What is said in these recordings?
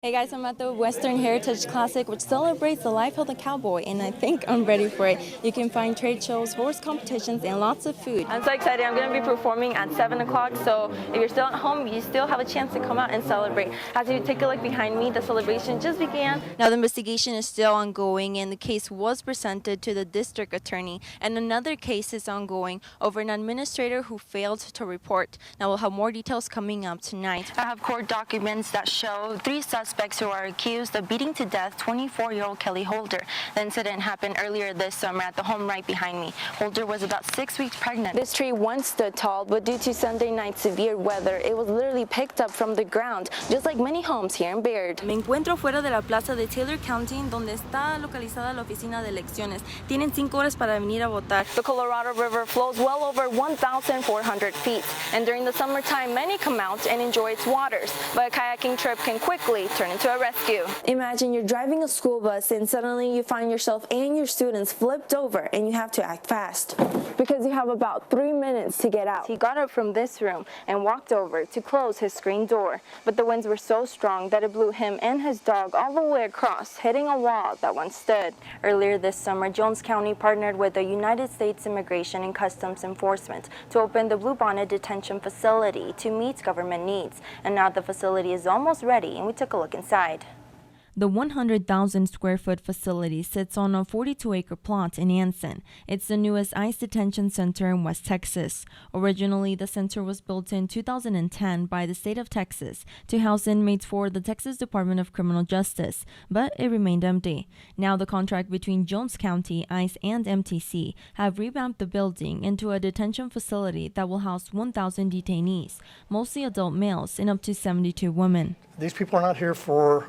Hey guys, I'm at the Western Heritage Classic, which celebrates the life of the cowboy, and I think I'm ready for it. You can find trade shows, horse competitions, and lots of food. I'm so excited. I'm going to be performing at 7 o'clock, so if you're still at home, you still have a chance to come out and celebrate. As you take a look behind me, the celebration just began. Now, the investigation is still ongoing, and the case was presented to the district attorney, and another case is ongoing over an administrator who failed to report. Now, we'll have more details coming up tonight. I have court documents that show 3 suspects who are accused of beating to death 24-year-old Kelly Holder. The incident happened earlier this summer at the home right behind me. Holder was about 6 weeks pregnant. This tree once stood tall, but due to Sunday night's severe weather, it was literally picked up from the ground, just like many homes here in Baird. Me encuentro fuera de la plaza de Taylor County, donde está localizada la oficina de elecciones. Tienen 5 horas para venir a votar. The Colorado River flows well over 1,400 feet, and during the summertime, many come out and enjoy its waters, but a kayaking trip can quickly turn into a rescue. Imagine you're driving a school bus and suddenly you find yourself and your students flipped over and you have to act fast because you have about 3 minutes to get out. He got up from this room and walked over to close his screen door, but the winds were so strong that it blew him and his dog all the way across, hitting a wall that once stood. Earlier this summer, Jones County partnered with the United States Immigration and Customs Enforcement to open the Bluebonnet Detention Facility to meet government needs, and now the facility is almost ready, and we took a look inside. The 100,000 square foot facility sits on a 42-acre plot in Anson. It's the newest ICE detention center in West Texas. Originally, the center was built in 2010 by the state of Texas to house inmates for the Texas Department of Criminal Justice, but it remained empty. Now, the contract between Jones County, ICE, and MTC have revamped the building into a detention facility that will house 1,000 detainees, mostly adult males and up to 72 women. These people are not here for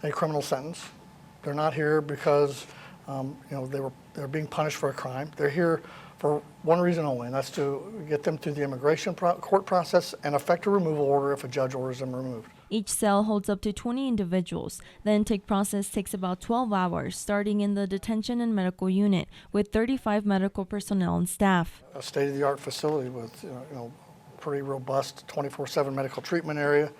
a criminal sentence. They're not here because they're being punished for a crime. They're here for one reason only, and that's to get them through the immigration court process and effect a removal order if a judge orders them removed. Each cell holds up to 20 individuals. The intake process takes about 12 hours, starting in the detention and medical unit with 35 medical personnel and staff. A state-of-the-art facility with pretty robust 24/7 medical treatment area.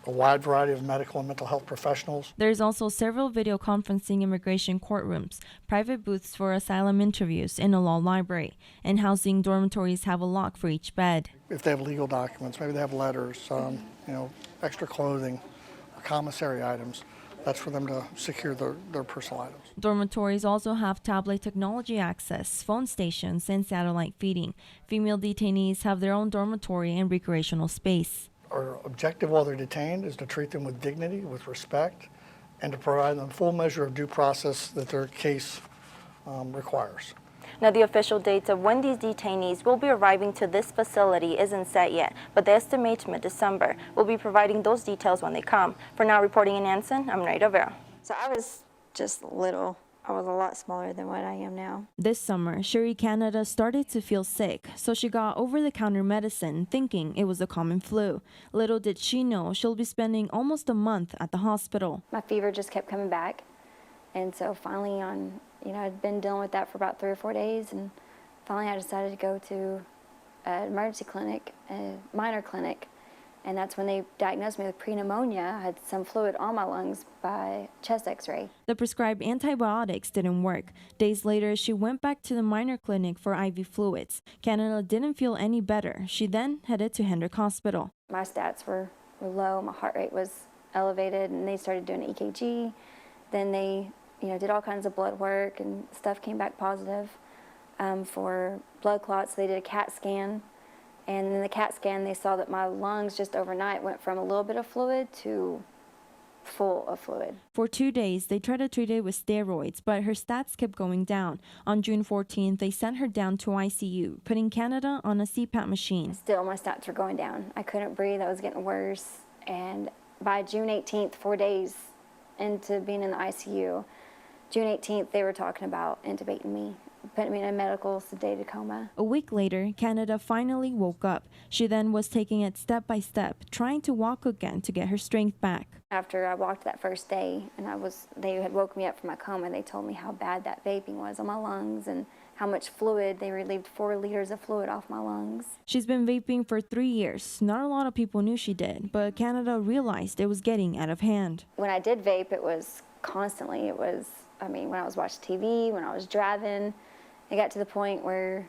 A wide variety of medical and mental health professionals. There's also several video conferencing immigration courtrooms, private booths for asylum interviews, and a law library. And housing dormitories have a lock for each bed. If they have legal documents, maybe they have letters, extra clothing, commissary items. That's for them to secure their personal items. Dormitories also have tablet technology access, phone stations, and satellite feeding. Female detainees have their own dormitory and recreational space. Our objective while they're detained is to treat them with dignity, with respect, and to provide them full measure of due process that their case requires. Now, the official dates of when these detainees will be arriving to this facility isn't set yet, but they estimate mid-December. We'll be providing those details when they come. For now, reporting in Anson, I'm Nereyda Vera. So I was just little. I was a lot smaller than what I am now. This summer, Sherry Canada started to feel sick, so she got over-the-counter medicine thinking it was a common flu. Little did she know she'll be spending almost a month at the hospital. My fever just kept coming back, and so finally I'd been dealing with that for about 3 or 4 days, and finally I decided to go to an emergency clinic, a minor clinic, and that's when they diagnosed me with pneumonia. I had some fluid on my lungs by chest x-ray. The prescribed antibiotics didn't work. Days later, she went back to the minor clinic for IV fluids. Canada didn't feel any better. She then headed to Hendrick Hospital. My stats were low, my heart rate was elevated, and they started doing an EKG. Then they did all kinds of blood work, and stuff came back positive for blood clots. They did a CAT scan. And in the CAT scan, they saw that my lungs just overnight went from a little bit of fluid to full of fluid. For 2 days, they tried to treat it with steroids, but her stats kept going down. On June 14th, they sent her down to ICU, putting Canada on a CPAP machine. Still, my stats were going down. I couldn't breathe. I was getting worse. And by June 18th, 4 days into being in the ICU, June 18th, they were talking about intubating me, putting me in a medical sedated coma. A week later, Canada finally woke up. She then was taking it step by step, trying to walk again to get her strength back. After I walked that first day, and they had woke me up from my coma, they told me how bad that vaping was on my lungs and how much fluid, they relieved 4 liters of fluid off my lungs. She's been vaping for 3 years. Not a lot of people knew she did, but Canada realized it was getting out of hand. When I did vape, it was constantly. When I was watching TV, when I was driving, it got to the point where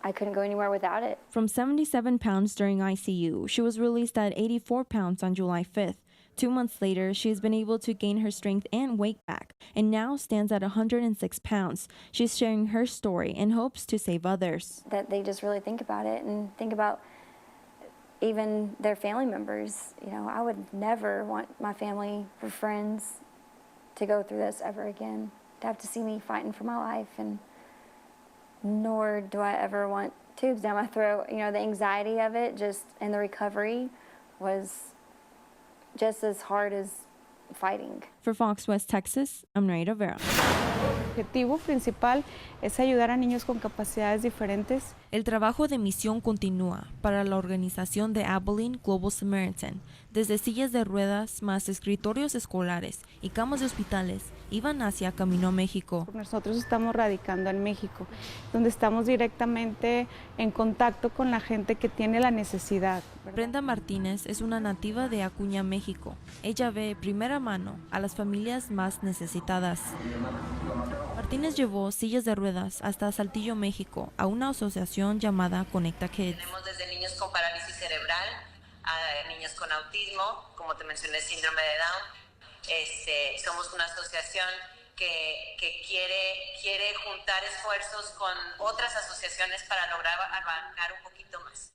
I couldn't go anywhere without it. From 77 pounds during ICU, she was released at 84 pounds on July 5th. 2 months later, she has been able to gain her strength and weight back, and now stands at 106 pounds. She's sharing her story and hopes to save others. That they just really think about it and think about even their family members. I would never want my family or friends to go through this ever again, to have to see me fighting for my life, and nor do I ever want tubes down my throat. The anxiety of it and the recovery was just as hard as fighting. For Fox West Texas, I'm Nereyda Vera. El objetivo principal es ayudar a niños con capacidades diferentes. El trabajo de misión continúa para la organización de Abilene Global Samaritan. Desde sillas de ruedas, más escritorios escolares y camas de hospitales, iban hacia Camino a México. Nosotros estamos radicando en México, donde estamos directamente en contacto con la gente que tiene la necesidad, ¿verdad? Brenda Martínez es una nativa de Acuña, México. Ella ve primera mano a las familias más necesitadas. Martínez llevó sillas de ruedas hasta Saltillo, México, a una asociación llamada Conecta Kids. Tenemos desde niños con parálisis cerebral a niños con autismo, como te mencioné, síndrome de Down. Somos una asociación que quiere juntar esfuerzos con otras asociaciones para lograr abarcar un poquito más.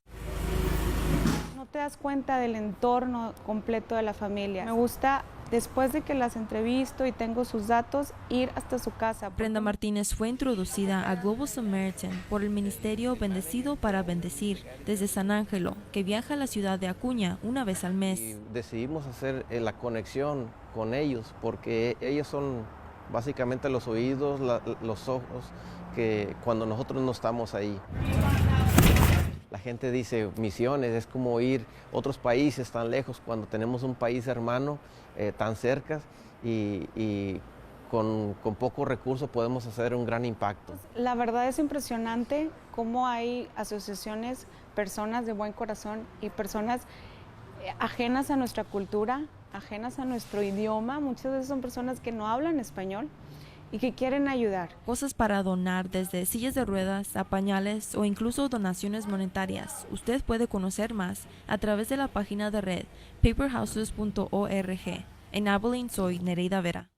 No te das cuenta del entorno completo de la familia. Me gusta, después de que las entrevisto y tengo sus datos, ir hasta su casa. Brenda Martínez fue introducida a Global Samaritan por el Ministerio Bendecido para Bendecir desde San Ángelo, que viaja a la ciudad de Acuña una vez al mes. Y decidimos hacer la conexión con ellos porque ellos son básicamente los oídos, los ojos, que cuando nosotros no estamos ahí. La gente dice misiones, es como ir a otros países tan lejos cuando tenemos un país hermano tan cerca y con pocos recursos podemos hacer un gran impacto. La verdad es impresionante cómo hay asociaciones, personas de buen corazón y personas ajenas a nuestra cultura, ajenas a nuestro idioma. Muchas veces son personas que no hablan español y que quieren ayudar. Cosas para donar, desde sillas de ruedas a pañales o incluso donaciones monetarias. Usted puede conocer más a través de la página de red paperhouses.org. En Abilene soy Nereyda Vera.